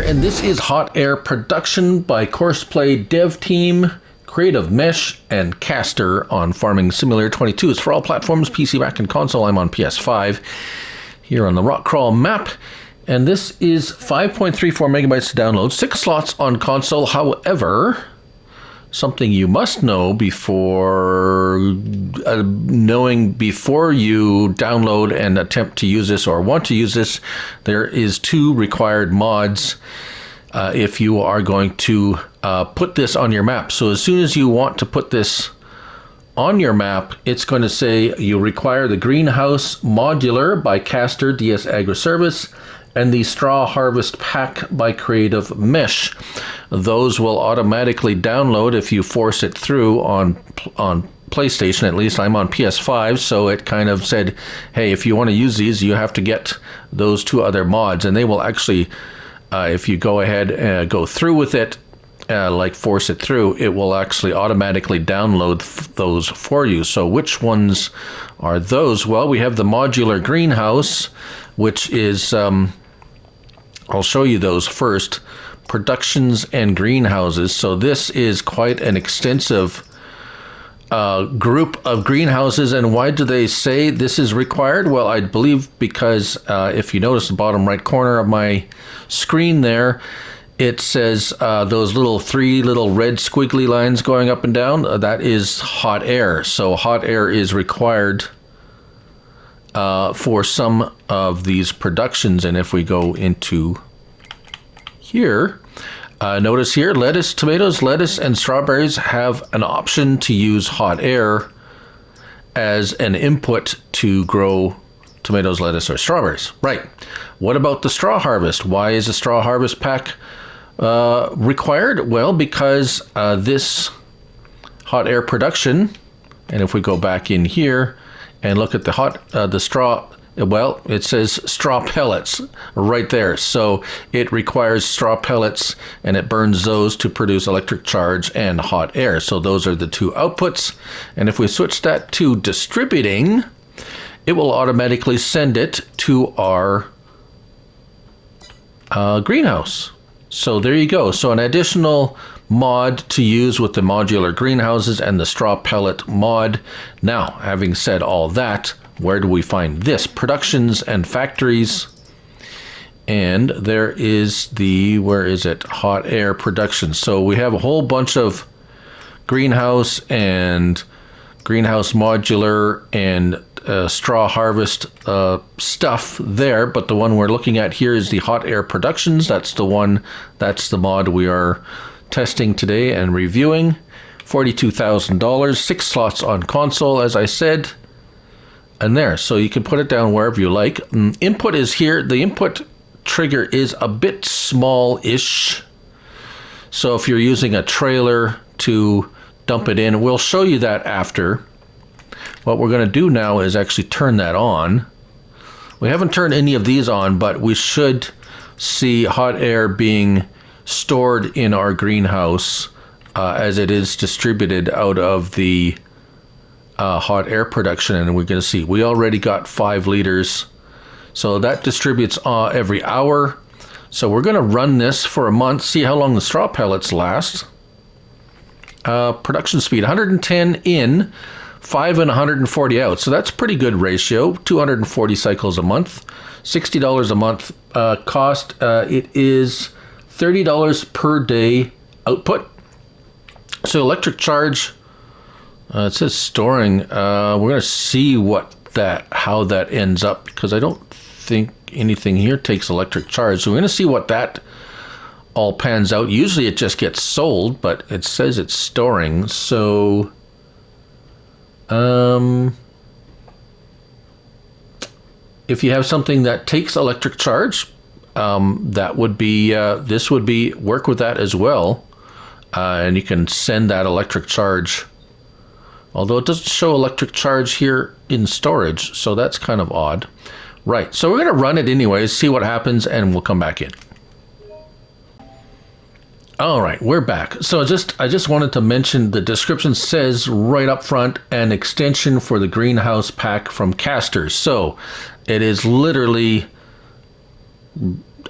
and this is Hot Air Production by Courseplay.devTeam, Creative Mesh, and Kastor on Farming Simulator 22. It's for all platforms, PC, Mac, and console. I'm on PS5 here on the Rock Crawl map. And this is 5.34 megabytes to download, 6 slots on console. However, something you must know before before you download and attempt to use this or want to use this, there is 2 required mods if you are going to put this on your map. So as soon as you want to put this on your map, it's going to say you require the Greenhouse Modular by Kastor, D-S-Agrarservice, and the Straw Harvest Pack by Creative Mesh. Those will automatically download if you force it through on PlayStation. At least I'm on PS5, so it kind of said, hey, if you want to use these, you have to get those 2 other mods, and they will actually, if you go ahead and go through with it, like force it through, it will actually automatically download those for you. So which ones are those? Well, we have the Modular Greenhouse, which is, I'll show you those first. Productions and greenhouses. So this is quite an extensive group of greenhouses. And why do they say this is required? Well, I believe because if you notice the bottom right corner of my screen there, it says those 3 little red squiggly lines going up and down, that is hot air. So hot air is required for some of these productions. And if we go into here, notice here, lettuce, tomatoes, lettuce, and strawberries have an option to use hot air as an input to grow tomatoes, lettuce, or strawberries. Right. What about the straw harvest? Why is the straw harvest pack required? Well, because this hot air production, and if we go back in here and look at the straw, well, it says straw pellets right there. So it requires straw pellets, and it burns those to produce electric charge and hot air. So those are the 2 outputs. And if we switch that to distributing, it will automatically send it to our greenhouse. So there you go. So an additional mod to use with the modular greenhouses and the straw pellet mod. Now, having said all that, where do we find this? Productions and factories. And there is the, where is it? Hot air production. So we have a whole bunch of greenhouse and greenhouse modular and straw harvest stuff there, but the one we're looking at here is the hot air productions. That's the one, that's the mod we are testing today and reviewing. $42,000, 6 slots on console, as I said, and there, so you can put it down wherever you like. Input is here. The input trigger is a bit small-ish, so if you're using a trailer to dump it in, we'll show you that after. What we're going to do now is actually turn that on. We haven't turned any of these on, but we should see hot air being stored in our greenhouse as it is distributed out of the hot air production. And we're going to see, we already got 5 liters. So that distributes every hour. So we're going to run this for a month, see how long the straw pellets last. Production speed, 110 in, 5 and 140 out. So that's pretty good ratio. 240 cycles a month, $60 a month. Cost, it is $30 per day output. So electric charge, it says storing. We're going to see how that ends up, because I don't think anything here takes electric charge. So we're going to see what that all pans out. Usually it just gets sold, but it says it's storing. So if you have something that takes electric charge, that would be this would be work with that as well, and you can send that electric charge, although it doesn't show electric charge here in storage, so that's kind of odd. Right, so we're going to run it anyways, see what happens, and we'll come back in. All right, we're back. So I just wanted to mention the description says right up front, an extension for the greenhouse pack from Kastor. So it is literally,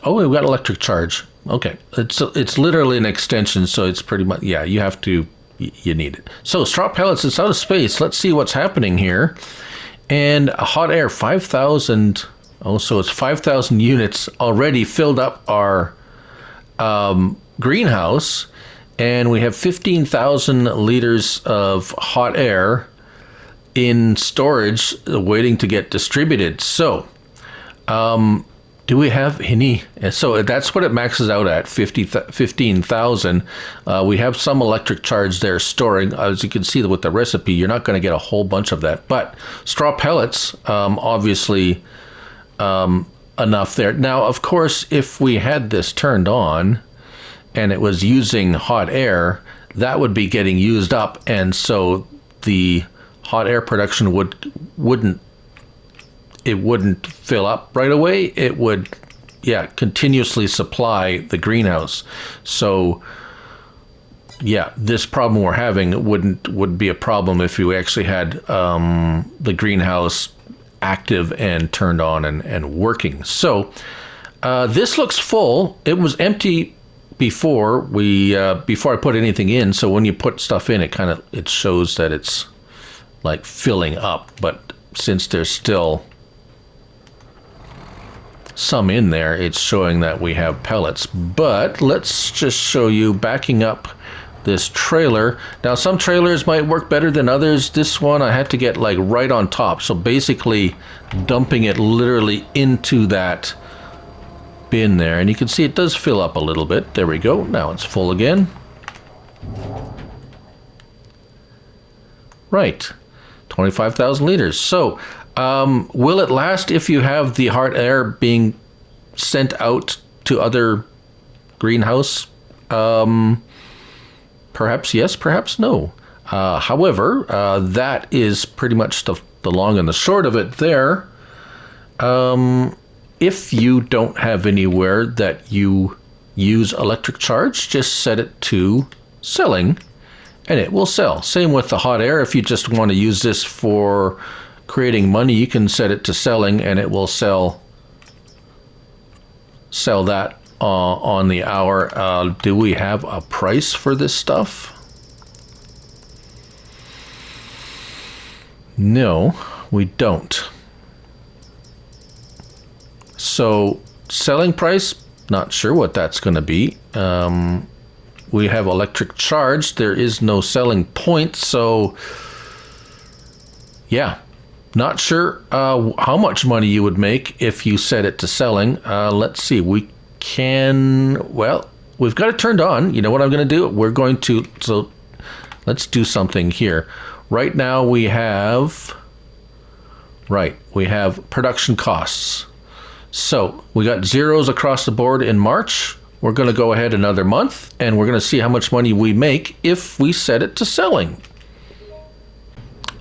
oh, we've got electric charge. Okay. It's literally an extension, so it's pretty much, yeah, you need it. So straw pellets, it's out of space. Let's see what's happening here. And hot air, 5,000. Oh, so it's 5,000 units already filled up our greenhouse. And we have 15,000 liters of hot air in storage waiting to get distributed. So, do we have any? So that's what it maxes out at, 15,000. We have some electric charge there storing. As you can see with the recipe, you're not going to get a whole bunch of that. But straw pellets, obviously enough there. Now, of course, if we had this turned on and it was using hot air, that would be getting used up. And so the hot air production wouldn't fill up right away. It would, yeah, continuously supply the greenhouse. So, yeah, this problem we're having would be a problem if you actually had the greenhouse active and turned on and working. So, this looks full. It was empty before I put anything in. So when you put stuff in, it shows that it's like filling up. But since there's still some in there, it's showing that we have pellets. But let's just show you backing up this trailer. Now some trailers might work better than others. This one I had to get like right on top, so basically dumping it literally into that bin there, and you can see it does fill up a little bit. There we go. Now it's full again. Right, 25,000 liters. So will it last if you have the hot air being sent out to other greenhouse? Perhaps yes, perhaps no. However, that is pretty much the long and the short of it there. If you don't have anywhere that you use electric charge, just set it to selling and it will sell. Same with the hot air. If you just want to use this for creating money, you can set it to selling and it will sell that on the hour. Do we have a price for this stuff? No, we don't. So selling price, not sure what that's going to be. We have electric charge. There is no selling point, so yeah, not sure how much money you would make if you set it to selling. Let's see. We've got it turned on. You know what I'm going to do? So let's do something here. Right now we have production costs. So we got zeros across the board in March. We're going to go ahead another month and we're going to see how much money we make if we set it to selling.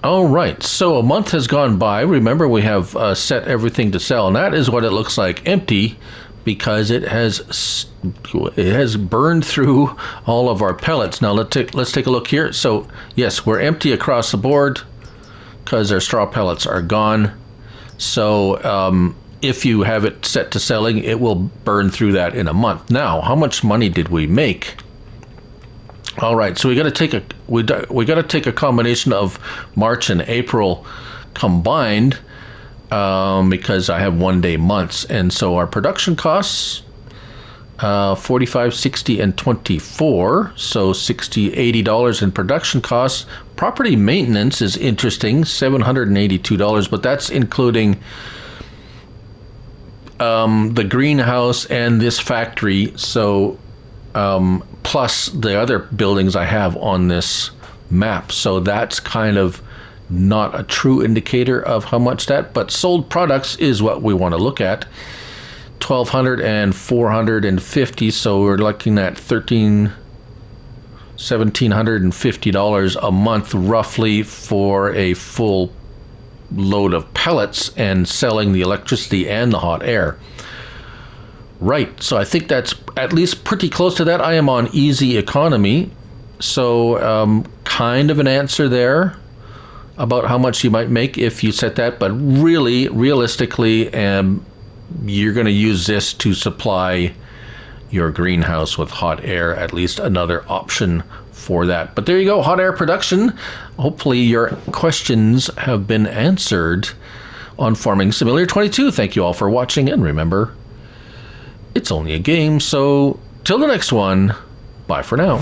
All right, so a month has gone by. Remember, we have set everything to sell, and that is what it looks like, empty, because it has burned through all of our pellets. Now let's take a look here. So yes, we're empty across the board because our straw pellets are gone. So if you have it set to selling, it will burn through that in a month. Now, how much money did we make? All right, so we got to take a combination of March and April combined because I have 1 day months, and so our production costs 45, 60, and 24. So $60, $80 in production costs. Property maintenance is interesting, $782, but that's including the greenhouse and this factory. So plus the other buildings I have on this map. So that's kind of not a true indicator of how much but sold products is what we want to look at. $1,200 and $450, so we're looking at $1,750 a month roughly for a full load of pellets and selling the electricity and the hot air. Right, so I think that's at least pretty close to that. I am on easy economy, so kind of an answer there about how much you might make if you set that, but really, realistically, you're going to use this to supply your greenhouse with hot air, at least another option for that. But there you go, hot air production. Hopefully your questions have been answered on Farming Simulator 22. Thank you all for watching, and remember, it's only a game, so till the next one, bye for now.